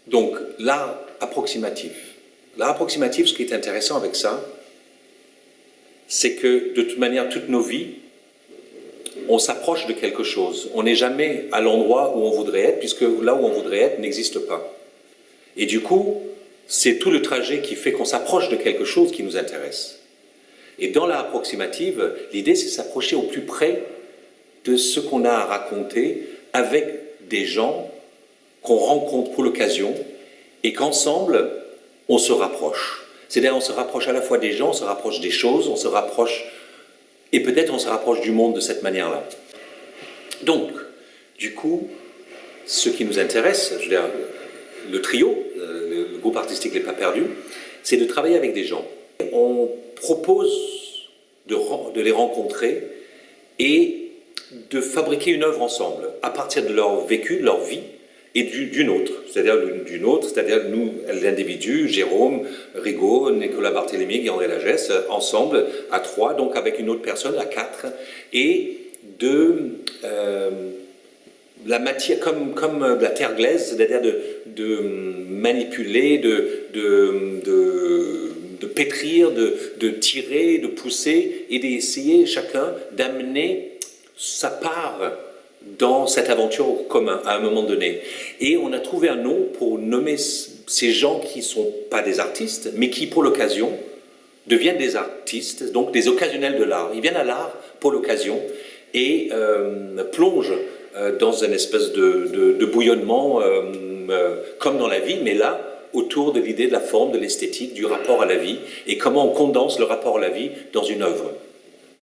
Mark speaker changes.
Speaker 1: Donc, l'art approximatif. L'art approximatif, ce qui est intéressant avec ça, c'est que de toute manière, toutes nos vies, on s'approche de quelque chose. On n'est jamais à l'endroit où on voudrait être, puisque là où on voudrait être n'existe pas. Et du coup, c'est tout le trajet qui fait qu'on s'approche de quelque chose qui nous intéresse. Et dans l'art approximative, l'idée, c'est de s'approcher au plus près de ce qu'on a à raconter avec des gens qu'on rencontre pour l'occasion et qu'ensemble, on se rapproche. C'est-à-dire, on se rapproche à la fois des gens, on se rapproche des choses, on se rapproche, et peut-être on se rapproche du monde de cette manière-là. Donc, du coup, ce qui nous intéresse, je veux dire, le trio, le groupe artistique Les Pas Perdus, c'est de travailler avec des gens. On propose de les rencontrer et de fabriquer une œuvre ensemble, à partir de leur vécu, de leur vie, et d'une autre, c'est-à-dire nous, l'individu, Jérôme, Rigaud, Nicolas Barthélémy, Guy-André Lagesse, ensemble, à 3, donc avec une autre personne, à 4, et de la matière, comme de la terre glaise, c'est-à-dire de manipuler, de pétrir, de tirer, de pousser, et d'essayer chacun d'amener sa part dans cette aventure commune à un moment donné. Et on a trouvé un nom pour nommer ces gens qui ne sont pas des artistes, mais qui, pour l'occasion, deviennent des artistes, donc des occasionnels de l'art. Ils viennent à l'art pour l'occasion et plongent dans une espèce de bouillonnement comme dans la vie, mais là, autour de l'idée de la forme, de l'esthétique, du rapport à la vie, et comment on condense le rapport à la vie dans une œuvre.